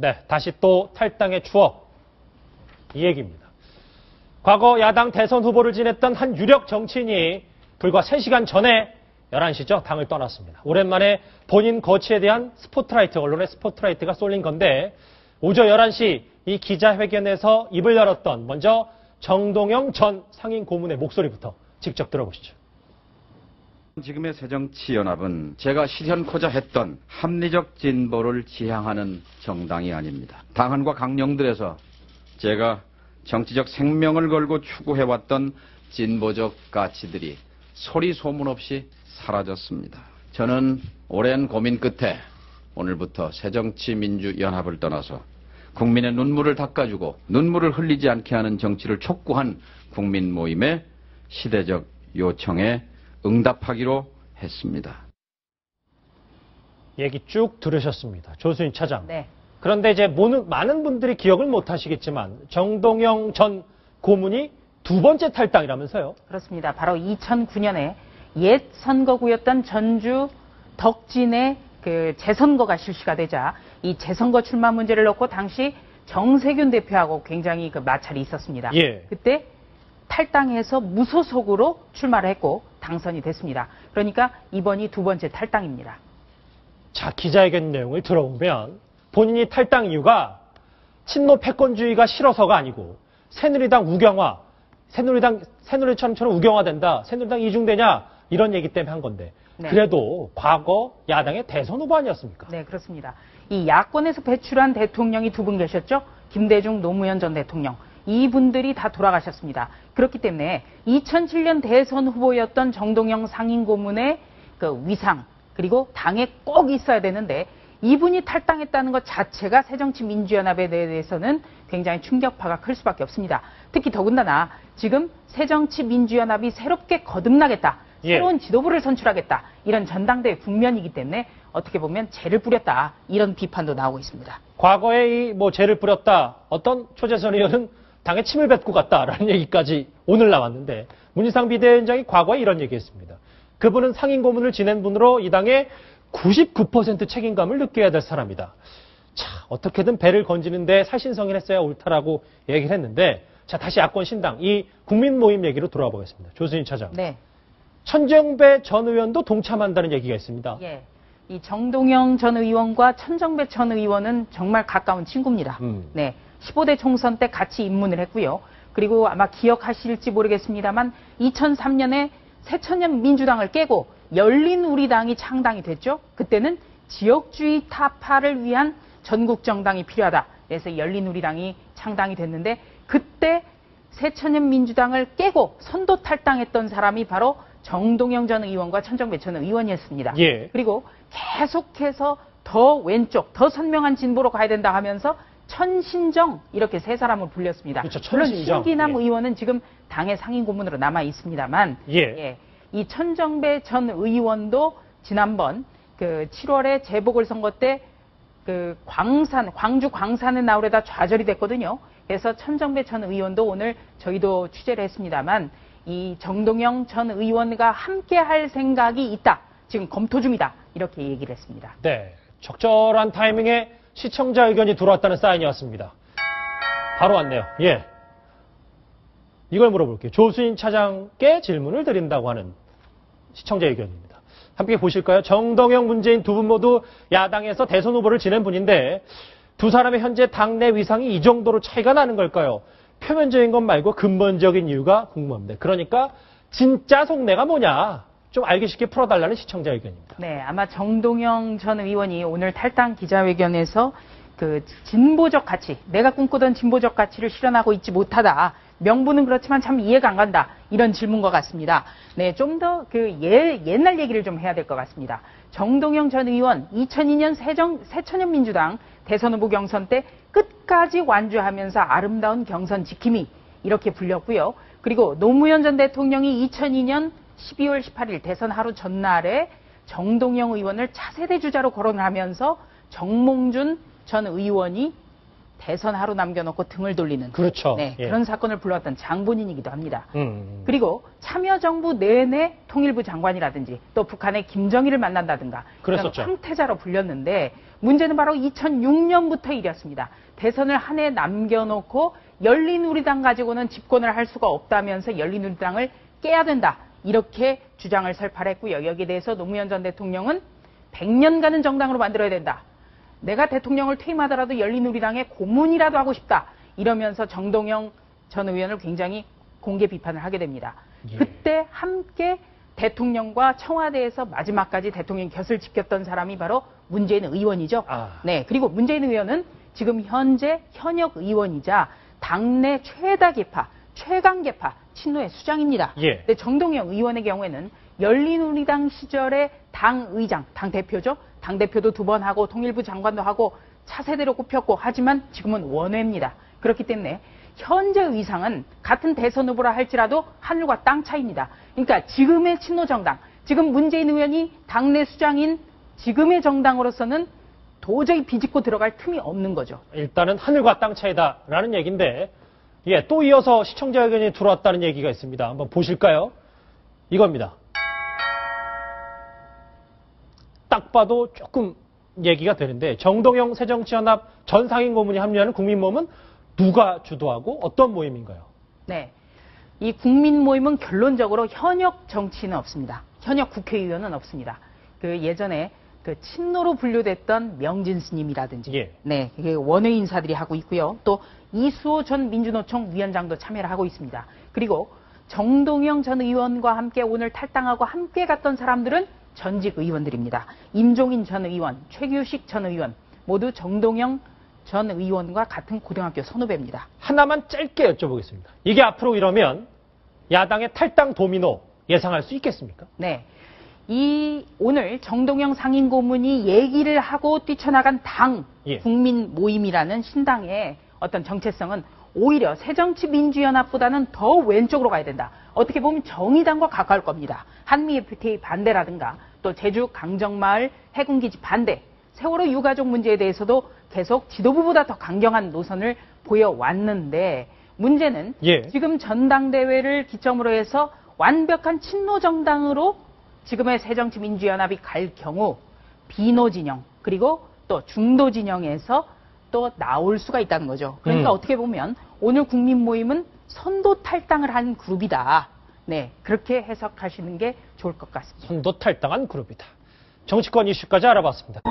네, 다시 또 탈당의 추억. 이 얘기입니다. 과거 야당 대선 후보를 지냈던 한 유력 정치인이 불과 3시간 전에 11시죠. 당을 떠났습니다. 오랜만에 본인 거취에 대한 스포트라이트, 언론의 스포트라이트가 쏠린 건데 오전 11시 이 기자회견에서 입을 열었던 먼저 정동영 전 상임 고문의 목소리부터 직접 들어보시죠. 지금의 새정치연합은 제가 실현코자 했던 합리적 진보를 지향하는 정당이 아닙니다. 당헌과 강령들에서 제가 정치적 생명을 걸고 추구해왔던 진보적 가치들이 소리 소문 없이 사라졌습니다. 저는 오랜 고민 끝에 오늘부터 새정치민주연합을 떠나서 국민의 눈물을 닦아주고 눈물을 흘리지 않게 하는 정치를 촉구한 국민 모임의 시대적 요청에 응답하기로 했습니다. 얘기 쭉 들으셨습니다. 조수인 차장. 네. 그런데 이제 많은 분들이 기억을 못 하시겠지만 정동영 전 고문이 두 번째 탈당이라면서요? 그렇습니다. 바로 2009년에 옛 선거구였던 전주 덕진의 그 재선거가 실시가 되자 이 재선거 출마 문제를 놓고 당시 정세균 대표하고 굉장히 그 마찰이 있었습니다. 예. 그때 탈당해서 무소속으로 출마를 했고 당선이 됐습니다. 그러니까 이번이 두 번째 탈당입니다. 자, 기자회견 내용을 들어보면 본인이 탈당 이유가 친노 패권주의가 싫어서가 아니고 새누리당 우경화, 새누리처럼 우경화된다, 새누리당 이중되냐 이런 얘기 때문에 한 건데 네. 그래도 과거 야당의 대선 후보 아니었습니까? 네, 그렇습니다. 이 야권에서 배출한 대통령이 두 분 계셨죠? 김대중, 노무현 전 대통령. 이분들이 다 돌아가셨습니다. 그렇기 때문에 2007년 대선 후보였던 정동영 상임고문의 그 위상 그리고 당에 꼭 있어야 되는데 이분이 탈당했다는 것 자체가 새정치민주연합에 대해서는 굉장히 충격파가 클 수밖에 없습니다. 특히 더군다나 지금 새정치민주연합이 새롭게 거듭나겠다. 새로운 지도부를 선출하겠다. 이런 전당대회 국면이기 때문에 어떻게 보면 죄를 뿌렸다. 이런 비판도 나오고 있습니다. 과거에 죄를 뿌렸다. 어떤 초재선 의원은 당에 침을 뱉고 갔다라는 얘기까지 오늘 나왔는데 문희상 비대위원장이 과거에 이런 얘기했습니다. 그분은 상임 고문을 지낸 분으로 이 당의 99% 책임감을 느껴야 될 사람이다. 자, 어떻게든 배를 건지는데 살신성인했어야 옳다라고 얘기를 했는데 자, 다시 야권 신당 이 국민 모임 얘기로 돌아와 보겠습니다. 조수진 차장. 네. 천정배 전 의원도 동참한다는 얘기가 있습니다. 예. 이 정동영 전 의원과 천정배 전 의원은 정말 가까운 친구입니다. 네. 15대 총선 때 같이 입문을 했고요. 그리고 아마 기억하실지 모르겠습니다만 2003년에 새천년 민주당을 깨고 열린우리당이 창당이 됐죠. 그때는 지역주의 타파를 위한 전국 정당이 필요하다. 그래서 열린우리당이 창당이 됐는데 그때 새천년 민주당을 깨고 선도 탈당했던 사람이 바로 정동영 전 의원과 천정배 전 의원이었습니다. 예. 그리고 계속해서 더 왼쪽, 더 선명한 진보로 가야 된다 하면서 천신정 이렇게 세 사람을 불렸습니다. 그렇죠, 물론 천신정. 신기남 예. 의원은 지금 당의 상임 고문으로 남아 있습니다만, 예. 이 천정배 전 의원도 지난번 그 7월에 재보궐선거 때 그 광주 광산에 나오려다 좌절이 됐거든요. 그래서 천정배 전 의원도 오늘 저희도 취재를 했습니다만 이 정동영 전 의원과 함께 할 생각이 있다. 지금 검토 중이다. 이렇게 얘기를 했습니다. 네. 적절한 타이밍에 시청자 의견이 들어왔다는 사인이었습니다. 바로 왔네요. 예. 이걸 물어볼게요. 조수인 차장께 질문을 드린다고 하는 시청자 의견입니다. 함께 보실까요? 정동영, 문재인 두 분 모두 야당에서 대선 후보를 지낸 분인데 두 사람의 현재 당내 위상이 이 정도로 차이가 나는 걸까요? 표면적인 것 말고 근본적인 이유가 궁금합니다. 그러니까 진짜 속내가 뭐냐? 좀 알기 쉽게 풀어달라는 시청자 의견입니다. 네, 아마 정동영 전 의원이 오늘 탈당 기자회견에서 그 진보적 가치, 내가 꿈꾸던 진보적 가치를 실현하고 있지 못하다. 명분은 그렇지만 참 이해가 안 간다. 이런 질문과 같습니다. 네, 좀 더 그 옛날 얘기를 좀 해야 될 것 같습니다. 정동영 전 의원 2002년 새천년민주당 대선 후보 경선 때 끝까지 완주하면서 아름다운 경선 지킴이 이렇게 불렸고요. 그리고 노무현 전 대통령이 2002년 12월 18일 대선 하루 전날에 정동영 의원을 차세대 주자로 거론하면서 정몽준 전 의원이 대선 하루 남겨놓고 등을 돌리는 그렇죠. 네, 예. 그런 사건을 불러왔던 장본인이기도 합니다. 그리고 참여정부 내내 통일부 장관이라든지 또 북한의 김정일을 만난다든가 그랬었죠. 이런 황태자로 불렸는데 문제는 바로 2006년부터 일이었습니다. 대선을 한 해 남겨놓고 열린우리당 가지고는 집권을 할 수가 없다면서 열린우리당을 깨야 된다. 이렇게 주장을 설파했고요. 여기에 대해서 노무현 전 대통령은 100년간은 정당으로 만들어야 된다. 내가 대통령을 퇴임하더라도 열린우리당의 고문이라도 하고 싶다. 이러면서 정동영 전 의원을 굉장히 공개 비판을 하게 됩니다. 예. 그때 함께 대통령과 청와대에서 마지막까지 대통령 곁을 지켰던 사람이 바로 문재인 의원이죠. 아. 네, 그리고 문재인 의원은 지금 현재 현역 의원이자 당내 최다 계파, 최강 계파 친노의 수장입니다. 예. 근데 정동영 의원의 경우에는 열린우리당 시절에 당 의장, 당 대표죠. 당 대표도 2번 하고 통일부 장관도 하고 차세대로 꼽혔고 하지만 지금은 원외입니다. 그렇기 때문에 현재 의상은 같은 대선 후보라 할지라도 하늘과 땅 차이입니다. 그러니까 지금의 친노 정당, 지금 문재인 의원이 당내 수장인 지금의 정당으로서는 도저히 비집고 들어갈 틈이 없는 거죠. 일단은 하늘과 땅 차이다라는 얘기인데, 예, 또 이어서 시청자 의견이 들어왔다는 얘기가 있습니다. 한번 보실까요? 이겁니다. 딱 봐도 조금 얘기가 되는데, 정동영 새정치연합 전 상임 고문이 합류하는 국민모임은 누가 주도하고 어떤 모임인가요? 네. 이 국민 모임은 결론적으로 현역 정치인은 없습니다. 현역 국회의원은 없습니다. 그 예전에 그 친노로 분류됐던 명진 스님이라든지, 예. 네, 원외 인사들이 하고 있고요. 또 이수호 전 민주노총 위원장도 참여를 하고 있습니다. 그리고 정동영 전 의원과 함께 오늘 탈당하고 함께 갔던 사람들은 전직 의원들입니다. 임종인 전 의원, 최규식 전 의원 모두 정동영 전 의원과 같은 고등학교 선후배입니다. 하나만 짧게 여쭤보겠습니다. 이게 앞으로 이러면 야당의 탈당 도미노 예상할 수 있겠습니까? 네. 오늘 정동영 상임 고문이 얘기를 하고 뛰쳐나간 당 예. 국민 모임이라는 신당의 어떤 정체성은 오히려 새정치민주연합보다는 더 왼쪽으로 가야 된다. 어떻게 보면 정의당과 가까울 겁니다. 한미 FTA 반대라든가 또 제주 강정마을 해군기지 반대, 세월호 유가족 문제에 대해서도 계속 지도부보다 더 강경한 노선을 보여왔는데 문제는 예. 지금 전당대회를 기점으로 해서 완벽한 친노 정당으로 지금의 새정치민주연합이 갈 경우 비노 진영 그리고 또 중도 진영에서 또 나올 수가 있다는 거죠. 그러니까 어떻게 보면 오늘 국민 모임은 선도 탈당을 한 그룹이다. 네, 그렇게 해석하시는 게 좋을 것 같습니다. 선도 탈당한 그룹이다. 정치권 이슈까지 알아봤습니다.